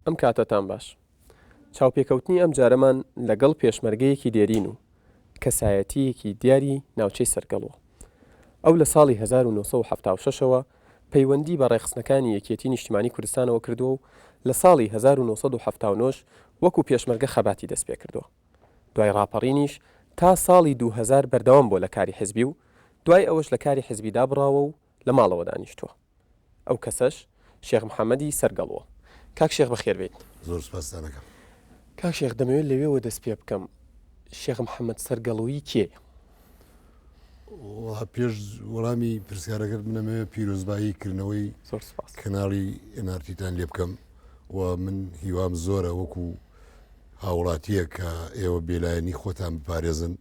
ئەم کاتتان باش. چاوپێکەوتنی ئەم جارەمان لەگەڵ پێشمەرگەیەکی دێرین و کەسایەتیەکی دیاری ناوچەی سەرگەڵوە. ئەو لە ساڵی 1976ەوە پەیوەندی بە ڕێخستنەکانی یەکێتی نیشتیمانی کوردستانەوە کردووە و لە ساڵی 1970 وەکو پێشمەرگە خەباتی دەست پێ کردووە. دوای ڕاپەڕینیش تا ساڵی 2000 بەردەوام بۆ لە کاری حزبی و دوای ئەوەش لە کاری حزبیدا بڕاوە و لە ماڵەوە دانیشتووە. ئەو کەسەش شێخ محەممەدی سەرگەڵوە. کاک شێخ بەخێر بێت. زۆر سپاسدانەکەم. کاک شێخ دەمەوێت لەوێەوە دەست پێ بکەم. شێخ محەممەد سەرگەڵووی کێ؟ پێش وەڵامی پرسیارەکەت منەمەوێت پیرۆزبایی کردنەوەی کەناڵی ئەنارتیتان لێ بکەم و من هیوام زۆرە وەکو هاوڵاتیە کە ئێوە بێلایەنی خۆتان بپارێزن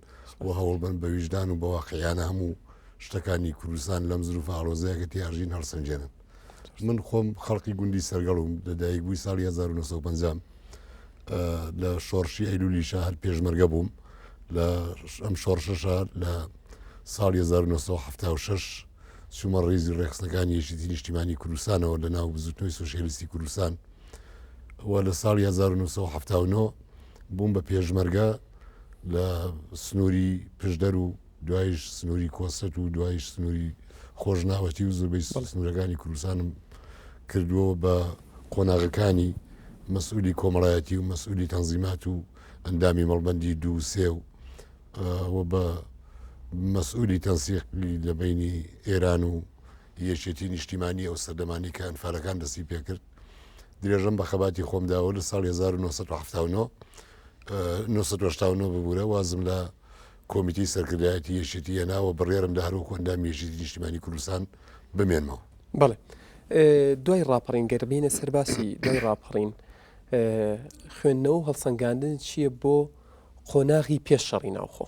و هەوڵ بن بە ویژدان و بە واقعیانە هەموو شتەکانی کوردستان لەم زروف ئاڵۆزەیەکە تیاژین هەڵسەنجێنن. من خۆم خەڵکی گوندی سەرگەڵوم لەدایک بووی ساڵی 1950 لە شۆڕشی ئەیلولیشە هەر پێشمەرگە بووم. لە ئەم شۆڕشەشە لە ساڵی 1976 چوومە ڕێزی ڕێخستنەکانی یەکێتی نیشتیمانی کوردستانەوە لە ناو بزوتنەوەی سۆشیالیستی کوردستان و لە ساڵی 1970 بووم بە پێشمەرگە لە سنووری پشدەر و دوایش سنووری کۆسەت و دوایش سنووری خۆشناوەتی و زۆربەی سنوورەکانی کوردستانم کردووە بە قۆناغەکانی مەسئولی کۆمەڵایەتی و مەسئولی تەنزیمات و ئەندامی مەڵبەندی دوو سێ و بە مەسئولی تەنسیقی لە بینی ئێران و یەکێتی نیشتیمانی ئەو سەردەمانی کە ئەنفارەکان دەستی پێکرد. درێژەم بە خەباتی خۆمداوە لە ساڵی 1970 ببوورە وازم لە کۆمیتی سەرکردایەتی یەکێتی هێناوە بڕێرم لە هەروەکو ئەندامی یەکێتی نیشتیمانی کوردستان بمێنمەوە. بەڵێ دوای ڕاپەڕین گەربینە سەرباسی دوای ڕاپەڕین خوێندنەوە و هەڵسەنگاندن چییە بۆ قۆناغی پێش شەڕی ناوخۆ؟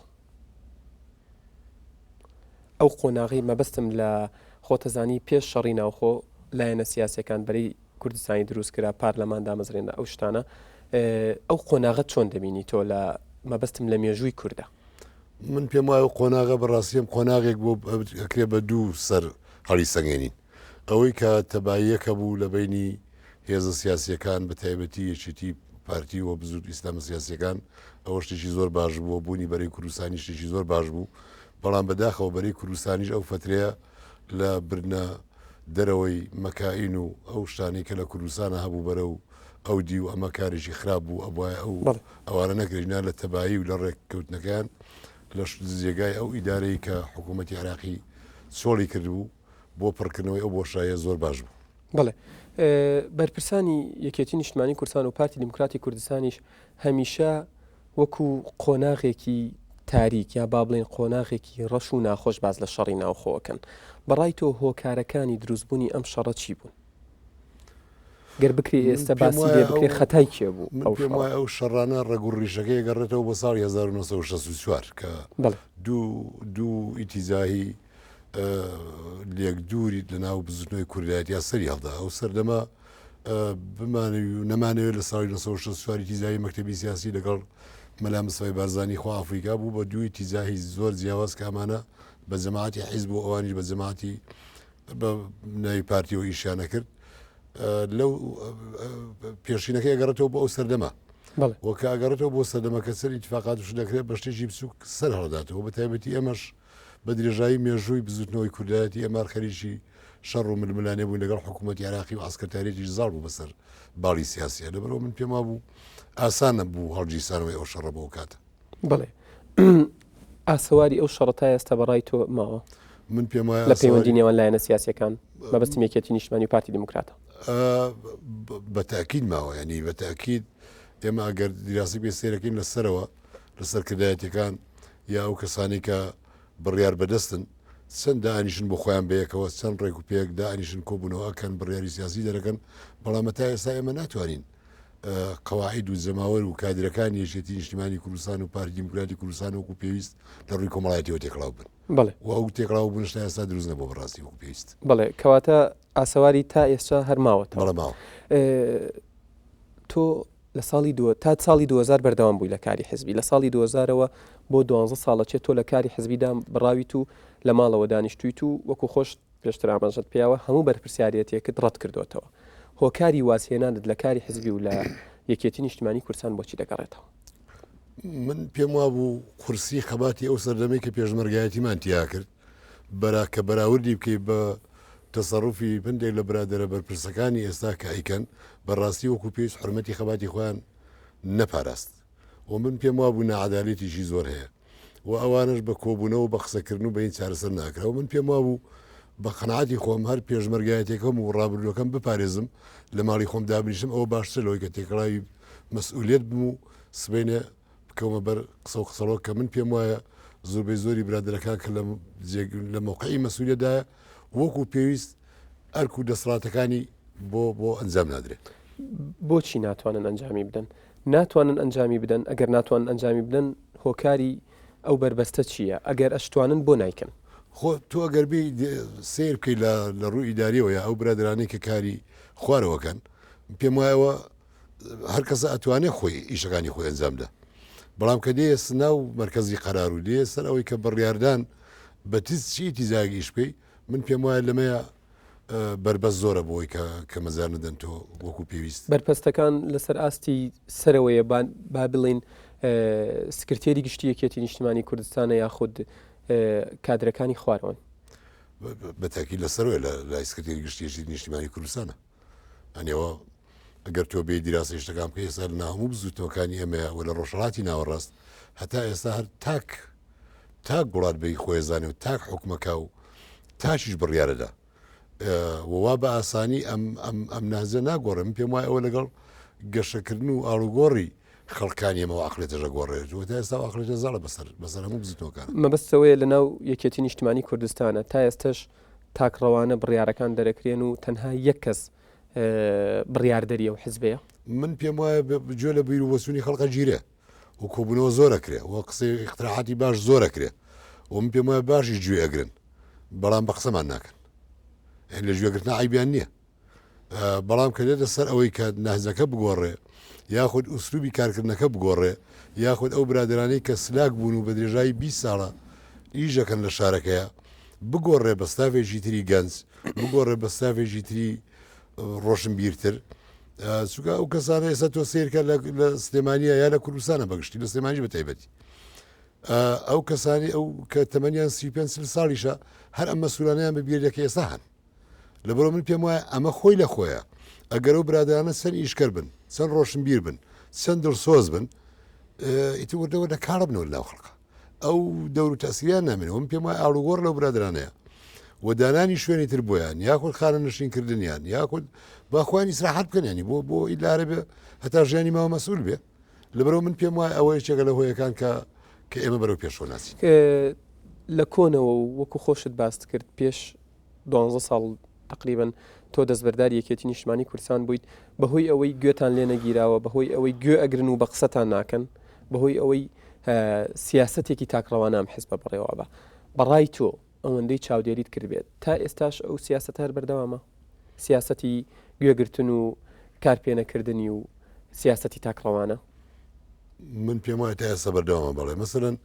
ئەو قۆناغی مەبەستم لە خۆتەزانی پێش شەڕی ناوخۆ لایەنە سیاسەکان بەری کوردستانی دروستکرا پارلەمان دامەزرێنە ئەو شتانە ئەو قۆناغت چۆن دەبینی تۆ لە مەبەستم لە مێژووی کووردە؟ من پێم وایە قۆناغە بەڕاستیم قۆناغێک بۆ ئەکرێ بە دوو سەر هەڵی سەنگێنین. ئەوەی کە تەباییەکە بوو لە بینی هێزە سیاسیەکان بە تایبەتی یەکێتی پارتی و بزوت ئیسلامە سیاسیەکان ئەوە شتێکی زۆر باش بووە بوونی بەرەی کوردستانی شتێکی زۆر باش بوو. بەڵام بەداخەوە بەرەی کوردستانیش ئەو فترەیە لە برنە دەرەوەی مەکائین و ئەو شتانی کە لە کوردستانە هەبوو بەرە و ئەو دی و ئەمە کارێکی خراپ بوو ئەوایە ئەوانە نەکرێنە لە تەبایی و لە ڕێککەوتنەکان لە جێگای ئەو ئیدارەی کە حکوومەتی عراقی سۆڵی کردبوو بۆ پڕکردنەوەی ئەو بۆشایە زۆر باش بوو. بەڵێ بەرپرسانی یەکێتی نیشتیمانی کوردستان و پارتی دیموکراتی کوردستانیش هەمیشە وەکو قۆناغێکی تاریک یا با بڵێن قۆناغێکی ڕەش و ناخۆش باز لە شەڕی ناوخۆوەکەن. بەڕای تۆ هۆکارەکانی دروستبوونی ئەم شەڕە چی بوون؟ گەر بکری ئێستا باسی لێ بکرێ خەتای کێ بوو؟ پێم وایە ئەو شەڕانە ڕێگوڕیشەکەی گەڕێتەوە بۆ ساڵی 1964 کە دوو ئیتیزاهی لێک دووری لە ناو بزوتنەوەی کوردایەتی یا سەری هەڵدا. ئەو سەردەما نەمانەوێت لە ساڵی 1964 ئیتیزاهی مەکتەبی سیاسی لەگەڵ مەلا مستەفای بارزانی خۆ ئەفریقا بوو بە دووی ئیتیزاهی زۆر جیاواز کە ئەمانە بە جەماعەتی حیزب و ئەوانیش بە جەماعەتی بە ناوی پارتیەوە ئیشانە کرد. لەو پێشینەکەی ئەگەڕێتەوە بۆ ئەو سەردەما وەکە ئەگەڕێتەوە بۆ سەردەما کە سەر ئیتفاقاتش دەکرێت بە شتێکی بچووک سەر هەڵداتەوە بە تایبەتی ئەمەش بە درێژایی مێژووی بزوتنەوەی کوردایەتی ئەمار خەریکی شەڕ و ململانێ بووین لەگەڵ حکوومەتی عراقی و ئاسکەتارێتی زاڵ بوو بەسەر باڵی سیاسیە. لەبەرەوە من پێما بوو ئاسانە بوو هەڵگیرسانەوەی ئەو شەڕە بۆ کاتە. بڵێ ئاسەواری ئەو شەڕەتە ئێستا بەڕای تۆ ماوە؟ من پێم وایە لە پەیوەندی نێوان لایەنە سیاسیەکان مەبەستی یەکێتی نیشتیمانی و پارتی دیموکراتە بە تاکید ماوە. ینی بە تاکید ئێمە ئەگەر دیراسی پێ سێرەکەین لەسەرەوە لە سەرکردایەتەکان یا ئەو کەسانی کە بڕیار بەدەستن چەند دانیشن بۆ خۆیان بەیەکەوە چەند ڕێک و پێک دانیشن کۆبوونەوەکەن بڕیاری سیاسی دەرەکەن. بەڵام تا ئێستا ئێمە ناتوانین قەواعید و جەماوەر و کادرەکانی یەکێتی نیشتیمانی کوردستان و پارتی دیموکراتی کوردستان وەکو پێویست لە ڕووی کۆمەڵایەتیەوە تێکڵاو بن. بەڵێ و ئەو تێکڵاو بوون شتا ئێستا دروست نەبوو بەڕاستی وەکو پێویست. بەڵێ کەواتە ئاسەواری تا ئێستا هەرماوەتەوە. بەڵێ ماوە. تۆ لە ساڵی تا ساڵی 2000 بەردەوام بووی لە کاری حزبی. لە ساڵی 2000ەوە بۆ 12 ساڵەچێت تۆ لە کاری حزبیدا بڕاویت و لە ماڵەوە دانیشتویت و وەکو خۆش پێشتر ئاماژەت پیاوە هەموو بەرپرسیارەتێکت ڕەت کردوتەوە هۆکاری واسهێنانت لە کاری حزبی و لە یەکێتی نیشتیمانی کوردستان بۆچی دەگەڕێتەوە؟ من پێم وابوو قورسی خەباتی ئەو سەردەمەی کە پێشمەرگایەتیمان تیا کرد کە بەراوردی بکەیت بە تەسەڕوفی پندێک لە برادرە بەرپرسەکانی ئێستا کە ئەیکەن بەڕاستی وەکو پێویست حرمەتی خەباتی خۆیان نەپاراست و من پێم وابوو نەعەدالەتیشی زۆر هەیە و ئەوانش بە کۆبوونەوە بە قسەکردن و بە هیچ چارەسەر ناکرا و من پێم وابوو بە قەناعەتی خۆم هەر پێشمەرگایەتێکەکەم و ڕابردوەکەم بپارێزم لە ماڵی خۆم دابنیشم ئەوە باشتر لەوەی کە تێکڵاوی مەسئولیت بم و سبەینە بکەومە بەر قسە و قسەڵۆ کە من پێم وایە زۆربەی زۆری برادرەکان کە لە مۆقعی مەسئولیتدایە وەکو پێویست ئەرک و دەسەڵاتەکانی بۆ ئەنجام نادرێت. بۆچی ناتوانن ئەنجامی بدەن؟ ناتوانن ئەنجامی بدەن ئەگەر ناتوانن ئەنجامی بدەن هۆکاری ئەو بربەستە چییە؟ ئەگەر ئەشتوانن بۆ نایکەن. خۆ تۆ ئەگەربی سیر بکەیت لە ڕووی ئیداریەوە یا ئەو برادرانەی کە کاری خوارەوەکەن پێم وایەوە هەر کەسە ئەتوانێت خۆی ئیشەکانی خۆی ئەنجامدا بەڵام کە دێ سناو مرکزی قەرار و دێ سەر ئەوەی کە بڕیاردان بە چی تیزاگیش بکەی من پێم وایە لەمەیە بربەست زۆرە بۆی کە مەزار نەدەن تۆ وەکو پێویست. بەرپەستەکان لەسەر ئاستی سەرەوەیە با بڵین سکرتێری گشتی یەکێتی نیشتیمانی کوردستانە یاخود کادرەکانی خوارەوەن بەتاکی لەسەرەوەی لە لای سکرتێری گشتیشی نیشتیمانی کوردستانە ئەنێەوە ئەگەر تۆ بێ دیراسی شتەکان بکە ئێستا لە هەموو بزوتەوەکانی ئەمەیە و لە ڕۆژهڵاتی ناوەڕاست هەتا ئێستا هەر تاک وڵات بەی خۆیزانێ و تاک حکومەکە و تاشیش بڕیارەدا ووا بە ئاسانی ئەم نازە ناگۆڕێ من پێم وایە ئەوە لەگەڵ گەشەکردن و ئاڵوگۆڕی خەڵکانی ئەمەوە عقلێتەژە گۆڕێت و تا ئێستا عقلێتە زاڵە بەسەر هەموو بزوتەوەکان. مەبەستەوەیە لە ناو یەکێتی نیشتیمانی کوردستانە تا ئێستش تاکڕەوانە بڕیارەکان دەرەکرێن و تەنها یەک کەس بڕیاردەریە و حزبەیە. من پێم وایە گوێ لە بیر و وەسوونی خەڵقە گیرێ و کۆبوونەوە زۆرەکرێ و قسەی اختراحاتی باش زۆرەکرێ و من پێم وایە باشی گوێ ئەگرن بەڵام بە قسەمان ناکەن لە گوێگرتن عیبیان نییە بەڵام کە دێتە سەر ئەوەی کە نەهزەکە بگۆڕێ یاخود ئوسلوبی کارکردنەکە بگۆڕێ یاخود ئەو برادرانەی کە سلاک بوون و بە درێژایی 20 ساڵە ئیژەکەن لە شارەکەیە بگۆڕێ بە ستافێکی تری گەنج بگۆڕێ بە ستافێکی تری ڕۆشن بیرتر چونکە ئەو کەسانە ئێستا تۆ سیرکە لە سلێمانیە یا لە کوردستانە بەگشتی لە سلێمانی بە تایبەتی ئەو کەسانی ئەو کە تەمەنیان 35 ساڵیشە هەر ئەم مەسئولانیان بە بیرەکە ئێستا هەن لەبەرەوە من پێم وایە ئەمە خۆی لە خۆیە ئەگەر ئەو برادرانە چەند ئیشکەر بن چەند ڕۆشن بیر بن چەند دڵسۆز بن ئیتوەردەوە لە کارە بنەوە ناو خەڵقە ئەو دەور و تەسیریان نامێنەوە من پێم وایە ئاڵوگۆڕ لەو برادرانەیە و دانانی شوێنی تر بۆیان یاخود خانە نشینکردنیان یاخود باخوانی سراحەت بکەنیانی بۆ ئیدارە بێ هەتا ژیانی ماوە مەسئول بێ لەبەرەوە من پێم وایە ئەوەیە چێکە لە هۆیەکان کە ئێمە بەرەو پێشەوە ناچین لە کۆنەوە وەکو خۆشت باست کرد پێش 12 ساڵ تقریبا تۆ دەستبەرداری یەکێتی نیشتیمانی کوردستان بوویت بەهۆی ئەوەی گوێتان لێ نەگیراوە بەهۆی ئەوەی گوێ ئەگرن و بە قسەتان ناکەن بەهۆی ئەوەی سیاسەتێکی تاکڕەوانام حزبە بڕێەوە بە بەڕای تۆ ئەوەندەی چاودێریت کردبێت تا ئێستاش ئەو سیاسەت هەر بەردەوامە سیاسەتی گوێگرتن و کارپێنەکردنی و سیاسەتی تاکڕەوانە من پێم وایە تا ئێستا بەردەوامە بەڵێ مەسەرەن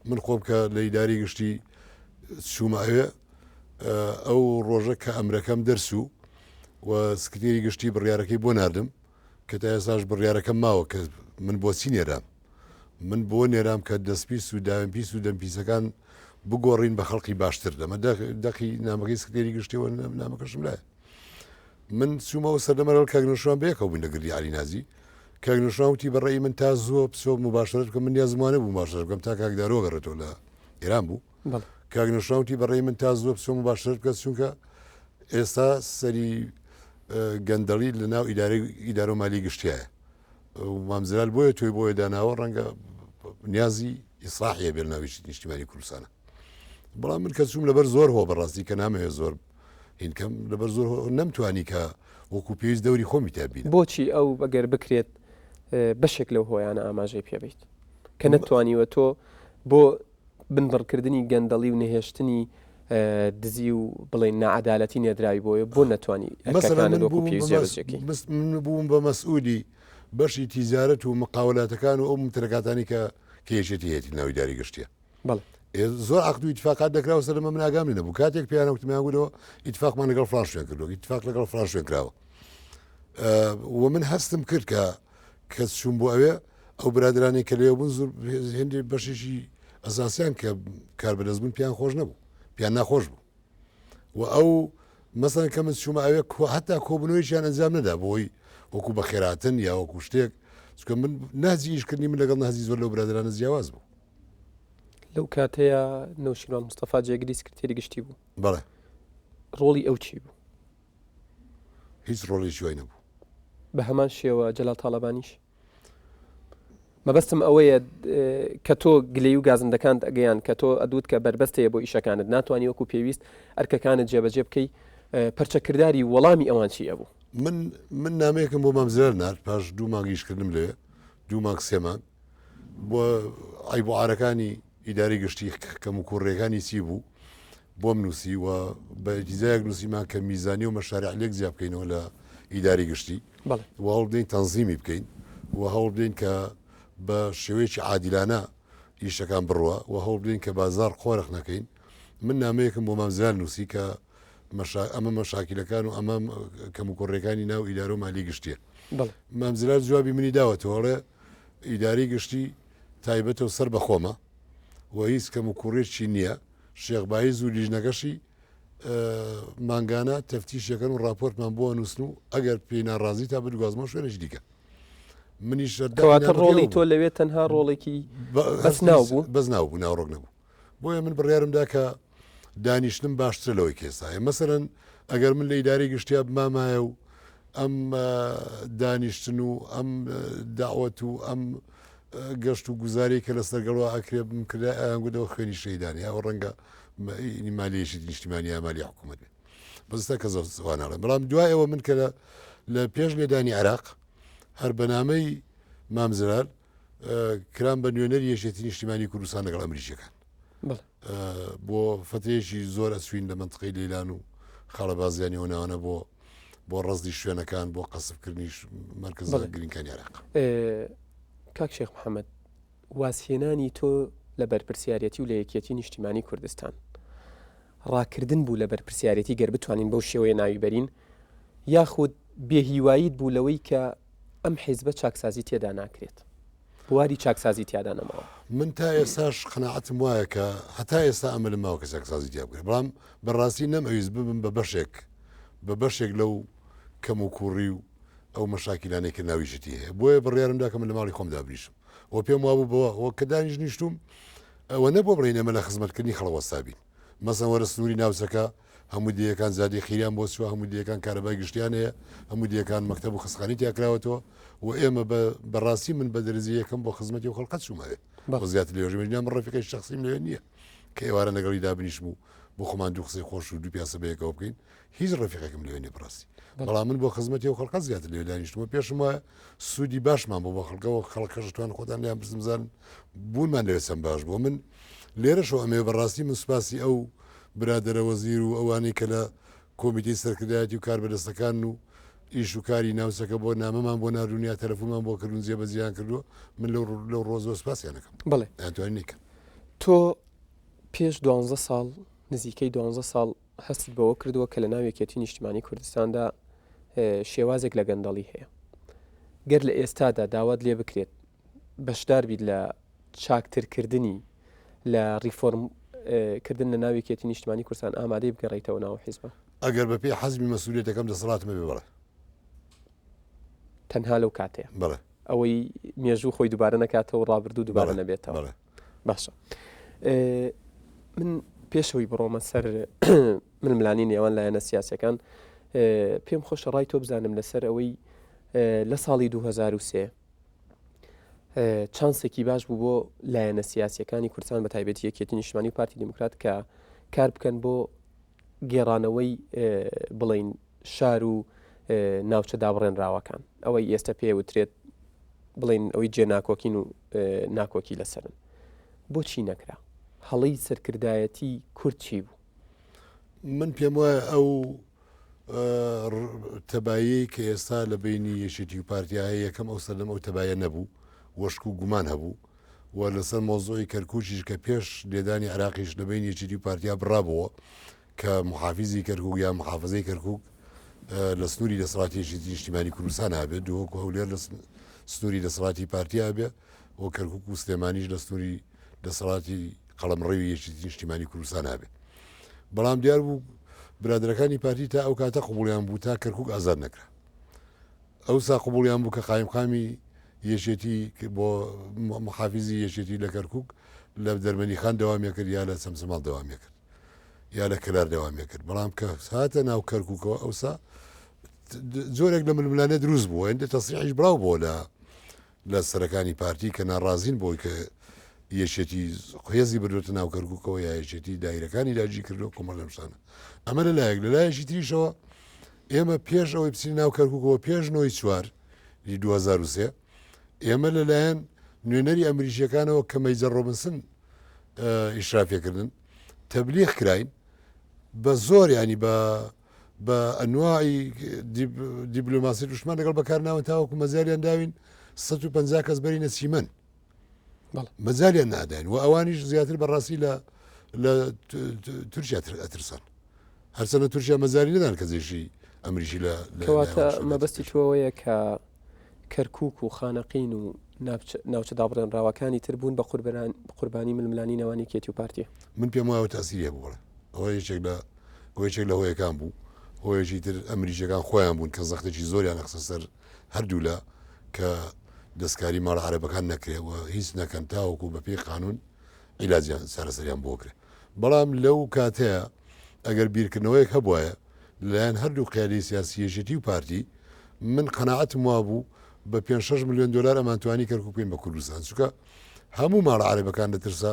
من خۆم کە لە ئیداری گشتی چوومەوێ ئەو ڕۆژە کە ئەمرەکەم دەرسوو و سکرتێری گشتی بڕیارەکەی بۆ نردم کە تا ئێستاش بڕیارەکەم ماوە کە من بۆچی نێرام من بۆ نێرام کە دەستپیس و داوێنپیس و دەمپیسەکان بگۆڕین بە خەڵکی باشتر دەمە دەقی نامەکەی سکرتێری گشتیەوە نامەکەشم لایە من چوومەوە سەردەمەرەوە کاگنەشوان بەیەکەوە بووین لەگردی علی نازی کاگنەشوانوتی بەڕێی من تا زۆ پسۆ مباشرت بکەم من نیازمانە بوو مباشرت بکەم تا کاکدارۆ گەڕێتەوە لە ئێران بوو کاگنەشوانوتی بەڕێی من تا زۆ پسۆ مباشرت بکە چونکە ئێستا سەری گەندەڵی لە ناو ئیدارە و مالی گشتیایە مامزرال بۆیە تۆی بۆیە داناوە ڕەنگە نیازی ئیسلاحیە بێ ناویشی نیشتیمانی کوردستانە بەڵام من کە چووم لەبەر زۆر هۆ بەڕاستی کە نامەوێت زۆر هینکەم لەبەر زۆر نەمتوانی کە وەکو پێویست دەوری خۆمی تابین بۆچی ئەو ئەگەر بکرێت بەشێک لەو هۆیانە ئاماژەی پێبیت کە نەتوانیوە تۆ بۆ بنبڕکردنی گەندەڵی و نەهێشتنی دزی و بڵێن نەعەدالەتی نێدراوی بۆیە بۆ نەتوانی من بووم بە مەسئولی بەشی تیجارەت و مقاولاتەکان و ئەو مترەکاتانی کە کێشێتی هەیەی ناوی داری گشتیە زۆر عقد و اتفاقات دەکراوە سەر من ئاگام نەبوو کاتێک پیانەوتمیان بووەوە ئیتفاقمان لەگەڵ فلان شوێن کردو ئیتفاق لەگەڵ فلان شوێن کراوە و من هەستم کرد کە کەس چوون بۆ ئەوێ ئەو برادرانی کە لێ بوون زۆر هێندێک بەشێکی ئەساسیان کە کاربەدەست بوون پیان خۆش نەبوو پیان ناخۆش بوو و ئەو مەسەن کە من چوومە ئەوێ هەتا کۆبنەوەیشیان ئەنجام نەدا بۆی وەکو بە خێراتن یا وەکو شتێک چکە من نازی ئیشکردنی من لەگەڵ نازی زۆر لەو برادرانە جیاواز بوو لەو کاتەیە نەوشیروان مستەفا جێگری سکرتێری گشتی بوو بەڵێ ڕۆڵی ئەو چی بوو هیچ ڕۆڵی شوی نەبوو بە هەمان شێوە جەلال تاڵەبانیش مەبەستم ئەوەیە کە تۆ گلەی و گازندەکانت ئەگەیان کە تۆ ئەدوت کە بربەستەیە بۆ ئیشەکانت ناتوانانی وەکو پێویست ئەرکەکانت جێبەجێ بکەی پەرچەکردداری وەڵامی ئەوان چی ئەبوو من نامەیەکم بۆ مامزرار نرد پاش دوو مانگیشکردم لێ دوو مانگ سێمان بۆ ئای بۆ ئارەکانی ئیداری گشتی کەم و کوڕێکەکانی چی بوو بۆم نووسی و بە ئیجزایەک نووسیمان کە میزانی و مەشارعلێک زیاد بکەینەوە لە ئیداری گشتی و هەوڵ بدەین تەنزیمی بکەین و هەوڵ بدەین کە بە شێوەیەکی عادیلانە ئیشەکان بڕوە و هەوڵ بدەین کە بازار قۆرەخ نەکەین من نامەیەکم بۆ مامزرار نووسی کە ئەمە مەشاکیلەکان و ئەمە کەم و کوڕێکانی ناو ئیدارە و مالی گشتیە مامزرار جوابی منی داوەتەوەڵێ ئیداری گشتی تایبەتەوە سەر بەخۆمە و هیچ کەم و کوڕێکی نییە شێخبایی زوو لیژنەکەشی مانگانە تەفتیشەکەن و راپۆرتمان بۆ نووسن و ئەگەر پێی ناڕازی تا بدوازمە شوێنش دیکە منیش کەواتە ڕۆڵی تۆ لەوێت تەنها ڕۆڵێکی بەس ناو بوو بەس ناوبوو ناوڕۆک نەبوو بۆیە من بڕیارمدا کە دانیشتم باشتر لەوەی کێسایە مەسەرەن ئەگەر من لە ئیداری گشتیا بمامایە و ئەم دانیشتن و ئەم داوەت و ئەم گەشت و گوزاری کە لە سەرگەڵەوە ئەکرێ بمکردا ئەیانگودەوە خوێنی شەیدانی ئەو ڕەنگە مالیەشی نیشتیمانی یا مالی حکوومەت بێت بەستە کە زواناڵێ بەڵام دوای ئەوە من کە لە پێش لێدانی عێراق هەر بەنامەی مامزرار کرام بە نوێنەری یەشێتی نیشتیمانی کوردستان لەگەڵ ئەمریکیەکان بۆ فتەیەکی زۆر ئەسوین لە منطقەی لەیلان و خاڵەبازیانی هۆناوانە بۆ ڕەزی شوێنەکان بۆ قەسبکردنی مرکز گرینکانی عێراق کاک شێخ محەممەد واسهێنانی تۆ لە بەرپرسیارەتی و لە یەکێتی نیشتیمانی کوردستان ڕاکردن بوو لە بەرپرسیارەتی گەر بتوانین بەو شێوەیە ناوی بەرین یاخود بێهیواییت بوو لەوەی کە ئەم حیزبە چاکسازی تێدا ناکرێت بواری چاکسازی تیادا نەماوە من تا ئێستاش قەناعەتم وایە کە هەتا ئێستا ئەمە لە ماوە کە چاکسازی تیا بکرێت بەڵام بەڕاستی نەمەویست ببم بە بەشێک لەو کەم و کوڕی و ئەو مەشاکیلانێک کە ناویشتی هەیە بۆیە بڕیارمدا کە من لە ماڵی خۆمدا بریشم و پێم وابوو بەوە کە دانیش نیشتوم ئەوە نەبوو بڕینەمە لە خزمەتکردنی خەڵەوەستابین مەسەن وەرە سنووری ناوچەکە هەموو دیەکان زیادی خیریان بۆ سووە هەموو دیەکان کارەبای گشتیان هەیە هەموو دیەکان مەکتەب و خستخانی تیاکراوەتەوە و ئێمە بەڕاستی من بە دەرزی یەکەم بۆ خزمەتی و خەڵقەت چوومەوێ بۆ زیاتر لێژمەژنیان من ڕەفیقی شخصیم لێ نییە کە ئێوارە لەگەڵی دابنیشم و بۆ خۆمان دوو قسەی خۆش و دوو پیاسە بەیەکەوە بکەین هیچ ڕەفیقێکم لێ نیە بڕاستی بەڵام من بۆ خزمەتی و خەڵقەت زیاتر لێ دانیشتمەوە پێشم وایە سوودی باشمان بۆ خەڵکەوە خەڵکەشتوان خۆتان لیان بزمزان بوونمان لێ سەم باش بۆ من لێرەشەوە ئەمێ بەڕاستی من سوپاسی ئەو برادرە وەزیر و ئەوانەی کە لە کۆمیتی سەرکردایەتی و کاربەدەستەکان و ئیش و کاری ناوچەکە بۆ نامەمان بۆ ناردونیا تەلەفۆنمان بۆ کردون جێبەجیان کردووە من لەو ڕۆزۆ سوپاسیانەکەم بڵێ ئەتوانین نیکەم تۆ پێش 12 ساڵ نزیکەی 12 ساڵ هەست بەوە کردووە کە لە ناو یەکێتی نیشتیمانی کوردستاندا شێوازێک لە گەندەڵی هەیە گەر لە ئێستادا داوات لێ بکرێت بەشدار بیت لە چاکترکردنی لە ریفۆرمکردن لە ناو یەکێتی نیشتیمانی کوردستان ئامادەی بگەڕێیتەوە ناو حیزبە ئەگەر بەپێی حەزمی مەسئولیەتەکەم دەسەڵاتمە بێ بڵێ تەنها لەو کاتەیە بڵێ ئەوەی مێژوو خۆی دووبارە نەکاتەوە ڕابردوو دووبارە نەبێتەوە باشە من پێشەوەی بڕۆمە سەر من ملانی نێوان لایەنە سیاسەکان پێم خۆشە ڕای تۆ بزانم لەسەر ئەوەی لە ساڵی 2003 چانسێکی باش بوو بۆ لایەنە سیاسیەکانی کوردستان بە تایبەتی یەکێتی نیشتیمانی و پارتی دموکرات کە کار بکەن بۆ گێڕانەوەی بڵین شار و ناوچە دابڕێنراوەکان ئەوەی ئێستا پێوترێت بڵین ئەوەی جێ ناکۆکین و ناکۆکی لەسەرن بۆچی نەکرا هەڵەی سەرکردایەتی کورد چی بوو من پێم وایە ئەو تەبایی کە ئێستا لە بینی یەشێتی و پارتیایە یەکەم ئەو سەردەم ئەو تەبایە نەبوو وەشک و گومان هەبوو و لەسەر مۆزۆی کەرکوچیش کە پێش لێدانی عراقیش لە بین یەکێتی و پارتیا بڕابەوە کە محافیزی کەرکوک یا محافظەی کەرکوک لە سنووری دەسەڵاتیشی نیشتیمانی کوردستان هابێت دووەکو هەولێر لە سنووری دەسەڵاتی پارتیا بێ و کەرکووک و سلێمانیش لە سنووری دەسەڵاتی قەڵەمڕێوی یەکێتی نیشتیمانی کوردستان هابێت. بەڵام دیار بوو برادەکانی پارتی تا ئەو کاتە قبوڵیان بوو تا کەرکووک ئازاد نەکرا. ئەوسا قبوڵیان بوو کە قایمقامی یەکێتی بۆ محافیزی یەکێتی لە کەرکووک لە دەرمەنی خان دەوامیە کرد یا لە سەمسەماڵ دەوامیە کرد یا لە کلار دەوامیە کرد. بەڵام کە هاتە ناو کەرکووکەوە ئەوسا زۆرێک لە ململانە دروست بووە هێندە تەسریحیش بڵاو بۆ لە سەرەکانی پارتی کە ناڕازین بۆی کە یەکێتی هێزی بردوێتە ناو کەرکووکەوە یا یەکێتی دایرەکانی داگیر کردو کۆمەڵ لەمشانە. ئەمە لەلایەک لە لایەکی تریشەوە ئێمە پێش ئەوەی بچین ناو کەرکووکەوە پێش 2003 ئێمە لەلایەن نوێنەری ئەمریکیەکانەوە کە مەیجەر ڕۆبنسن ئیشرافیەکردن تەبلیغ کراین بە زۆر ینی بە ئەنواعی دیبلۆماسی دوشمان لەگەڵ بەکارناوە تاوەکو مەزاریان داوین 150 کەس بەرینە چیمەن مەزاریان ناداین و ئەوانیش زیاتر بەڕاستی لە تورکیا ئەترسان هەرچەنە تورکیا مەزاری نەدان کە زێشی ئەمریکی کەواتە مەبەستی تۆەوەیە کە کەرکووک و خانەقین و ناوچە دابڕێنراوەکانی تر بوون بە قوربانی ململانی نێوانی کێتی و پارتیە. من پێم وایە تاسیریە بووە ئەوە یەکێک لە هۆیەکان بوو هۆیەکی تر ئەمریکیەکان خۆیان بوون کە زەختێکی زۆریان ئەخسە سەر هەردوو لە کە دەستکاری ماڵە عەرەبەکان نەکرێەوە هیچ نەکەن تاوەکو بە پێی قانون عیلاجیان سەرەسەریان بۆ کرێ. بەڵام لەو کاتەیە ئەگەر بیرکردنەوەیەک هەبوایە لەلایەن هەردوو قیادەی سیاسی یەکێتی و پارتی من قەناعەتم وا بوو بە 5-6 ملیۆن دلار ئەمانتوانی کەرکووک بکەین بە کوردستان چونکە هەموو ماڵە عەرەبەکان دەترسا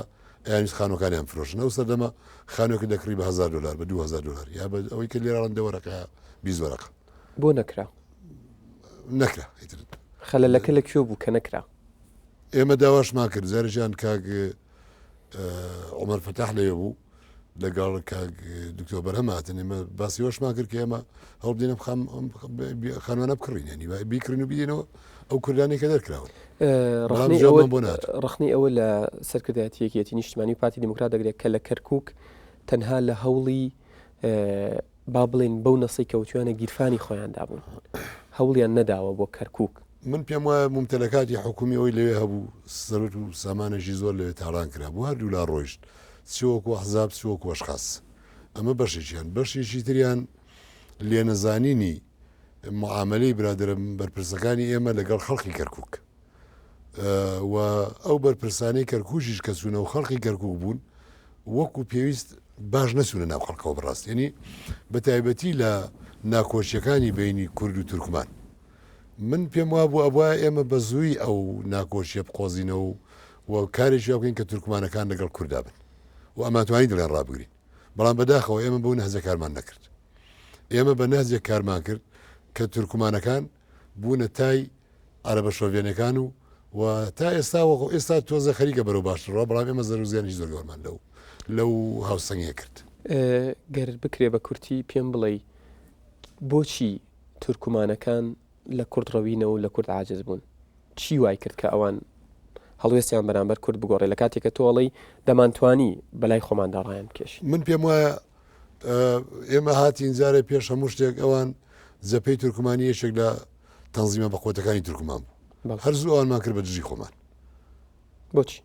یانیش خانۆکانیان فرۆشن ئەو سەردەمە خانوێکی دەکڕی بە $1000 بە $2000 یا بە ئەوەی کە لێرە ڕەندەوەرەکە 20 وەرەقە بۆ نەکرا خەلەلەکە لەکوێ بوو کە نەکرا. ئێمە داواشمان کرد زارێکیان کاک عومەر فەتاح لێ بوو لەگەڵ کاک دکتۆر بەرهەم هاتن ئێمە باسی وەشمان کرد کە ئێمە هەڵبدێنە خانوانە بکڕین ینی بیکردن و بidێنەوە ئەو کوردانی کە دەرکراون ڕخنی ئەوە لە سەرکردایەتیەکێتی نیشتیمانی و پارتی دیموکرات دەگرێت کە لە کەرکووک تەنها لە هەوڵی با بڵێن بەو نەسەی کەوتویانە گیرفانی خۆیان دابوون هەوڵیان نەداوە بۆ کەرکووک. من پێم وایە ممتەلەکاتی حکومی ئەوی لەوێ هەبوو سەرۆت و سامانێکی زۆر لەوێ تاڵان کرا بوو هەردوو لا ڕۆیشت چوەکو حزاب چوەکو ئەشخاص ئەمە بەشێکیان بەشێکی تریان لێنەزانینی معاملەی برادرە بەرپرسەکانی ئێمە لەگەڵ خەڵکی کەرکووک و ئەو بەرپرسانەی کەرکووشیش کە چوونە و خەڵکی کەرکووک بوون وەکو پێویست باش نەچوونە ناو خەڵکەوە بڕاست ینی بە تایبەتی لە ناکۆچیەکانی بینی کورد و تورکمان من پێم وا بوو ئەوە ئێمە بە زووی ئەو ناکۆچیە بقۆزینەوە و کارێکی بکەین کە تورکمانەکان لەگەڵ کووردا بن و ئەماتوانی دڵێن ڕابگرین. بەڵام بەداخەوە ئێمە بەو نەهزە کارمان نەکرد ئێمە بە نەهزێک کارمان کرد کە تورکمانەکان بوونە تای عەرەبە شۆڤێنەکان و تا ئێستا تۆزە خەریکە بەرەو باشترەوە بەڵام ئێمە زەر و زیانیش زۆر گەورمان لەو هاوسەنگێ کرد. گەر بکرێ بە کورتی پێم بڵێ بۆچی تورکمانەکان لە کورد ڕەوینەوە و لە کورد عاجز بوون چی وای کرد کە ئەوان هەڵوێستیان بەرامبەر کورد بگۆڕێ لە کاتێککە تۆڵی دەمانتوانی بەلای خۆماندا ڕایان بکێش. من پێم وایە ئێمە هاتین جارێ پێش هەموو شتێک ئەوان زەپەی تورکمانی یەکێک لە تەنزیمە بەخۆتەکانی تورکمان بوو هەرزوو ئەوانمان کرد بە دژی خۆمان. بۆچی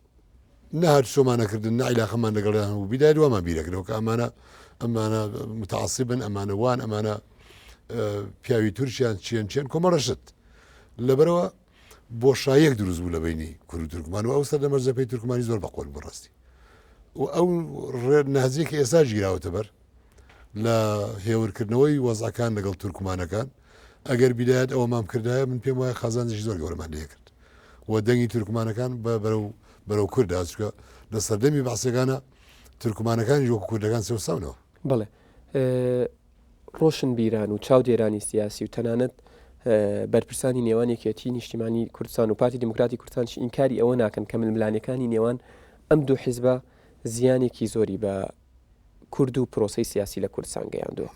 نەهات شۆمانەکردن نعیلاخەمان لەگەڵیان و بیدای دووامان بیرەکرەوە کە ئەمانە متعاسبن ئەمانە وان ئەمانە پیاوی تورکیان چیان کۆمەڕەشت لەبەرەوە بۆشایەک دروست بوو لە بینی کورد و تورکمان و ئەو سەردەمە زەپەی تورکمانی زۆر بەقۆل بڕاستی و ئەو نەهزێکی ئێستا گیراوەتە بەر لە هێورکردنەوەی وەزعەکان لەگەڵ تورکمانەکان ئەگەر بیدایەت ئەوە مام کردایە من پێم وایە خازانێکی زۆر گەورەمان لێ کرد و دەنگی تورکمانەکان بەرەو کورددا چکە لە سەردەمی بەعسەکانە تورکمانەکانی وەکو کوردەکان سەوساونەوە. بڵێ ڕۆشن بیران و چاودێرانی سیاسی و تەنانەت بەرپرسانی نێوانێکێتی نیشتیمانی کوردستان و پارتی دیموکراتی کوردستانش ئینکاری ئەوە ناکەن کە ململانەکانی نێوان ئەم دوو حیزبە زیانێکی زۆری بە کورد و پرۆسەی سیاسی لە کوردستان گەیاندووە.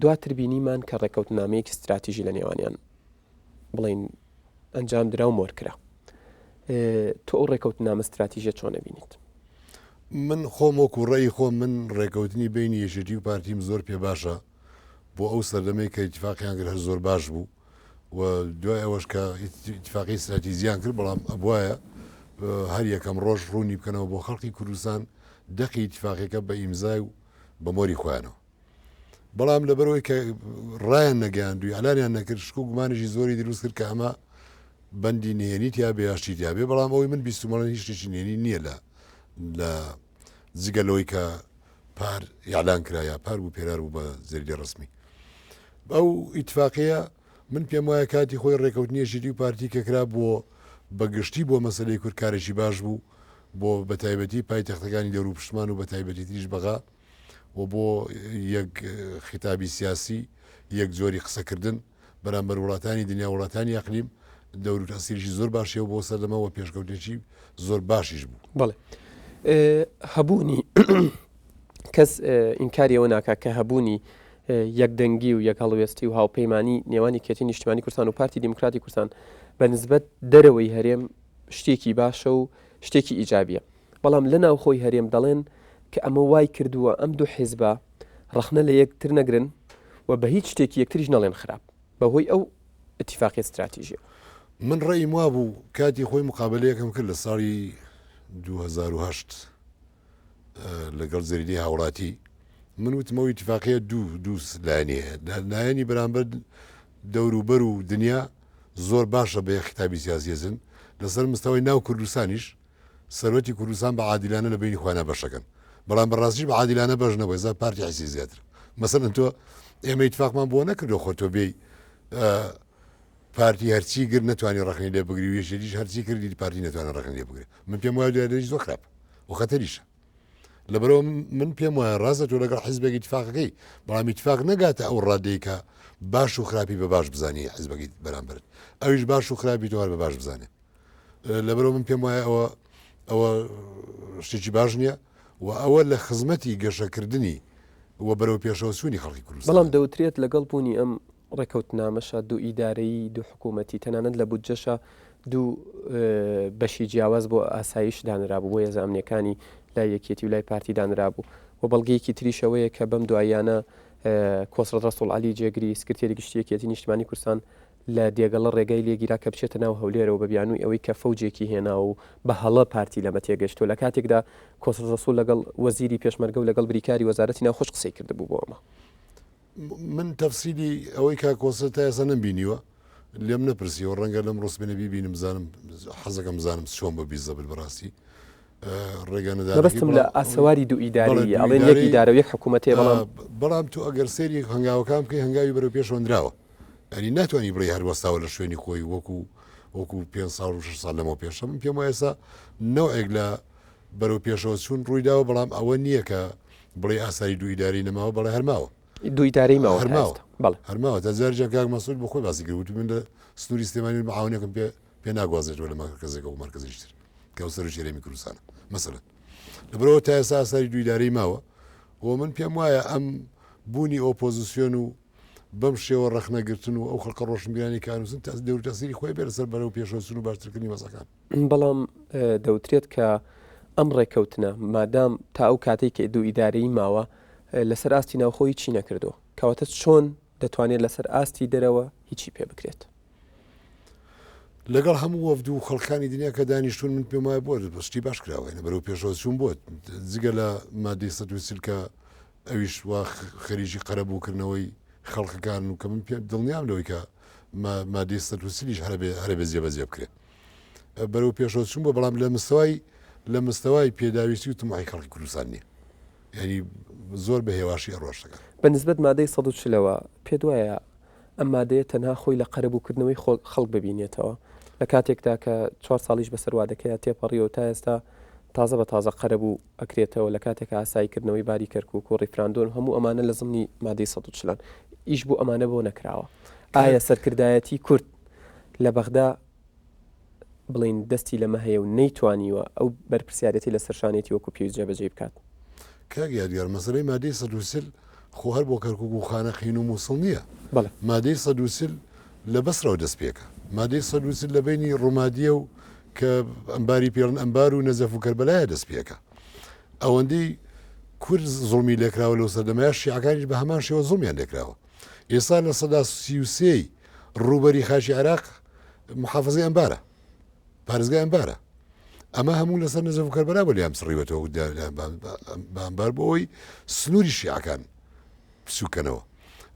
دواتر بینیمان کە ڕێکەوتنامەیەکی استراتیژی لە نێوانیان بڵین ئەنجام درا و مۆرکرا. تۆ ئەو ڕێکەوتنامە استراتیژیە چۆنە بینیت؟ من خۆم وەکو ڕێی خۆم من ڕێکەوتنی بینی یەشێتی و پارتیم زۆر پێ باشە بۆ ئەو سەردەمەی کە ئیتفاقیان کرد هەر زۆر باش بوو و دوای ئەوەش کە ئیتفاقی استراتیزیان کرد بەڵام ئەبوایە هەر یەکەم ڕۆژ ڕوونی بکەنەوە بۆ خەڵکی کوردستان دەقی ئیتفاقیەکە بە ئیمزای و بە مۆری خۆیانەوە بەڵام لەبەرەوەی کە ڕایان نەگەیاندووی ئەلانیان نەکرد شک و گومانێکی زۆری دروست کرد کە ئەمە بەندی نهێنی تیا بێیاشتی تیا بێ بەڵام ئەوەی من بیستمەڵەن هیچ شتێکی نهێنی نییە لە جگەلەوەی کە پار یاعلان کرایە پار بوو پێرار بوو بە زەریدە ڕسمی ئەو ئیتفاقیە من پێم وایە کاتی خۆی ڕێکەوتنیەشی و پارتی کە کرا بۆ بەگشتی بۆ مەسلەی کورکارێکی باش بوو بۆ بەتایبەتی پایتەختەکانی دەور و پشتمان و بەتایبەتی تریش بەغا و بۆ یەک خیتابی سیاسی یەک جۆری قسەکردن بەرامبەر وڵاتانی دنیا وڵاتانی ئەقلیم دەور و تەسیریشی زۆر باشیەوە بۆ سەردەمەوە پێشکەوتێکی زۆر باشیش بوو بەڵێ هەبوونی کەس ئینکاریەوە ناکات کە هەبوونی یەکدەنگی و یەک هەڵوێستی و هاوپەیمانی نێوانی کێتی نیشتیمانی کوردستان و پارتی دیموکراتی کوردستان بە نسبەت دەرەوەی هەرێم شتێکی باشە و شتێکی ئیجابیە بەڵام لە ناو خۆی هەرێم دەڵێن کە ئەمە وای کردووە ئەم دوو حیزبە ڕەخنە لە یەکتر نەگرن و بە هیچ شتێکی یەکتریش نەڵێن خراپ بەهۆی ئەو اتفاقی استراتیژیە من ڕێی وا بوو کاتی خۆی مقابلەیەکەم کرد لە ساڵی 2008 لەگەڵ زەریدەی هاوڵاتی من وتمەوەی اتفاقیە دوو لایەنەیە لایەنی بەرامبەر دەوروبەر و دنیا زۆر باشە بە خیتابی سیاسیەزن لەسەر مستەوەی ناو کوردستانیش سەرەتی کوردستان بە عادیلانە لە بینی خوانە بەشەکەن بەڵام بەڕاستیش بە عادیلانە بەژنەوەی زە پارتی حیسی زیاتر مەسەلەن تۆ ئێمە ئیتفاقمان بۆ نەکردو خۆ تۆ بێی پارتی هەرچی گر نتوانانی ڕخنی لێ بگری و یەشێریش هەرچی کردی پارتی نتوانێت ڕخنی لێ بگرێت من پێم وایە دوێنێری زۆر خراپ و خەتەریشە لەبەرەوە من پێم وایە ڕاستە تۆ لەگەڵ حیزبێکی اتفاقەکەی بەڵام اتفاق نەگاتە ئەو ڕادەیە کە باش و خراپی بە باش بزانانی حیزبەکەی بەرامبرت ئەویش باش و خراپی تۆ هەر بە باش بزانێت لەبەرەوە من پێم وایە ئەوە شتێکی باش نییە و ئەوە لە خزمەتی گەشەکردنی و بەرەو پێشەوە سوونی خەڵکی کوردستان بەڵام دەوترێت لەگەڵ بوونی ئەم ڕێکەوتنامەشە دوو ئیدارەیی دوو حکوومەتی تەنانەت لە بودجەشە دوو بەشی جیاواز بۆ ئاسایش دانرابوو بۆ هێزە ئەمنیەکانی لای یەکێتی و لای پارتی دانرابوو و بەڵگەیەکی تریشەوەیە کە بەم دوایانە کۆسڕەت ڕەسوڵ عەلی جێگری سکرتێری گشتی یەکێتی نیشتیمانی کوردستان لە دێگەڵە ڕێگای لێگیرا کە بچێتە ناو هەولێرەوە بە بیانووی ئەوەی کە فەوجێکی هێنا و بە هەڵە پارتی لەمە تێگەشتۆ لە کاتێکدا کۆسڕەت ڕەسوڵ لەگەڵ وەزیری پێشمەرگە و لەگەڵ بریکاری وەزارەتی ناوخۆش قسەی کردبوو بۆ ئەمە من تەفسیری ئەوەی کا کۆسە تا ئێستا نەبینیوە لێم نەپرسیەوە ڕەنگە لەم ڕۆسبێنە بیبینم بزانم حەزەکەم بزانم چۆن بە بیست زەبل بەڕاستی ڕێگەنەدارستم لە ئاسەواری دوو ئیداری ئەڵێن یەک ئیدارە و یەک حکوومەتێ بەڵام تو ئەگەر سێری هەنگاوەکان بکەی هەنگاوی بەرەو پێشۆندراوە ئەنی ناتوانانی بڕی هەروەستاوە لە شوێنی خۆی وەکو 5 ساڵ و 6 ساڵ لەمەوە پێشە من پێم وایە ئێستا نەوەیەک لە بەرەو پێشەوە چوون ڕوویداوە بەڵام ئەوە نییە کە بڵێ ئاساری دوو ئیداری نەماوە بەڵێ هەرماوە دوو ئیدارەی ماوە هەرماوە تا جارێک کاک مەسعود بە خۆی باسی کرد من لە سنووری سلێمانی معاونێکم پێ ناگوازێتەوە لە مەرکەزێکە و مەرکەزیشتر کە ئەو سەر شێرەمی کوردستانە مەسەلەن لەبەرەوە تا ئێستا ئاساری دوو ئیدارەی ماوە و من پێم وایە ئەم بوونی ئۆپۆزیسیۆن و بەم شێوە ڕەخنەگرتن و ئەو خەڵکە ڕۆشنبیرانی کارنووسن تا دەور تەسیری خۆی بێ لەسەر بەرەو پێشەوەچوون و باشترکردنی مەسەکان بەڵام دەوترێت کە ئەم ڕێکەوتنە مادام تا ئەو کاتێک کە دوو ئیدارەی ماوە لەسەر ئاستی ناوخۆی چی نەکردو کەواتە چۆن دەتوانێت لەسەر ئاستی دەرەوە هیچی پێ بکرێت لەگەڵ هەموو وەفد و خەڵکانی دنیا کە دانیشتون من پێم وایە بۆ بەشتی باش کراوەینە بەرەو پێشەوەچوون بۆت جگە لە مادەی 130 کە ئەویش وا خەریکی قەرەبووکردنەوەی خەڵکەکان و کە من دڵنیام لەوەی کە مادەی 130 هەرە بە جێبەجێ بکرێت بەرەو پێشەوەچوون بۆ بەڵام لە مستەوای پێداویستی و تمای خەڵکی کوردستان نییە یعنی زۆر بە هێواشی ئەڕۆشتەکە بە نسبەت مادەی 140ەوە پێ وایە ئەم مادەیە تەنها خۆی لە قەرەبووکردنەوەی خەڵک ببینێتەوە لە کاتێکدا کە 4 ساڵیش بەسەروا دەکەیە تێپەڕیەوە تا ئێستا تازە بە تازە قەرەبوو ئەکرێتەوە لە کاتێکە ئاساییکردنەوەی باری کەرکووک و ڕیفراندۆن هەموو ئەمانە لە زمانی مادەی 140 ئیش بۆ ئەمانە بۆ نەکراوە ئایا سەرکردایەتی کورد لە بەغدا بڵین دەستی لەمە هەیە و نەیتوانیوە ئەو بەرپرسیارەتی لە سەرشانێتی وەکو پێویست جێبەجێ بکات کاک یادیار مەسەلەی مادەی 130 خۆ هەر بۆ کەرکووک و خانەخین و مووسڵ نییە بەڵێ مادەی 130 لە بەسرەوە دەست پێکە مادەی 130 لە بینی ڕوومادیە و کە ئەمباری پێڵن ئەمبار و نەزەف و کەربەلایە دەست پێکە ئەوەندەی کورد زوڵمی لێکراوە لەو سەردەمەیە شیعەکانیش بە هەمان شێوە زوڵمیان لێکراوە ئێستا لە سەدا 33 ڕوبەری خاشی عێراق محافظەی ئەمبارە پارێزگای ئەمبارە ئەمە هەموو لەسەر نەجەف و کەربەلا بە لیام سڕیوەتەوە بەمبار بۆ ئەوی سنووری شیعەکان بسووکەنەوە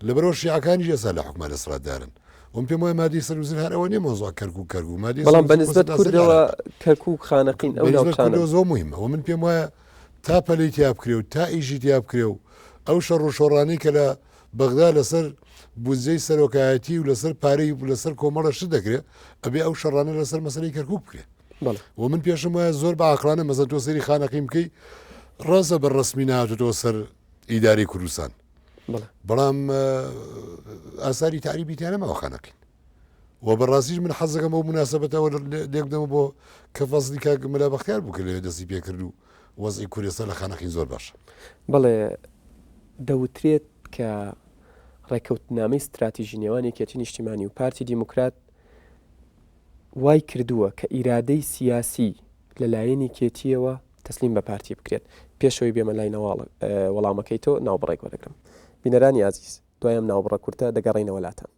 لەبەرەوە شیعەکانی ئێستا لە حکومە لەسڕاتدارن وم پێم وایە مادی سەرنووزیر هەر ئەوە نیە مۆزوع کەرکوو مادی بەڵام بەنسبەت کوردەوە کەرکووک خانەقین ئەو ناوچانە زۆر مهمە و من پێم وایە تا پەلەی تیا بکرێ و تا ئیژی تیا بکرێ و ئەو شەڕ و شۆڕانەی کە لە بەغدا لەسەر بودجەی سەرۆکایەتی و لەسەر پارەی و لەسەر کۆمەڵە شت دەکرێت ئەبێ ئەو شەڕانە لەسەر مەسەلەی کەرکووک بکرێ و من پێشم وایە زۆر بە عاقلانە مەسەن تۆ سەری خانەقیم بکەی ڕازە بە ڕسمی نهاتۆ سەر ئیداری کوردستان بەڵام ئاساری تعریبی تیانەمەوە خانەقین و بەڕاستیش من حەزەکەم بۆ مناسبەتەوە لێکدەمە بۆ کە فەزلی کاگمەلا بەختیار بوو کە لێ دەستی پێکرد و وەزئی کوردستان لە خانەقین زۆر باشە بەڵێ دەوترێت کە ڕێکەوتنامەی استراتیژی نێوان یەکێتی نیشتیمانی و پارتی دیموکرات وای کردووە کە ئیرادەی سیاسی لەلایەنی کێتیەوە تەسلیم بە پارتی بکرێت پێشەوەی بێمە لای وەڵامەکەی تۆ ناوبڕێک وەدەگرم بینەرانی ئازیز دوایم ناوبڕە کورتە دەگەڕێینەوە لاتان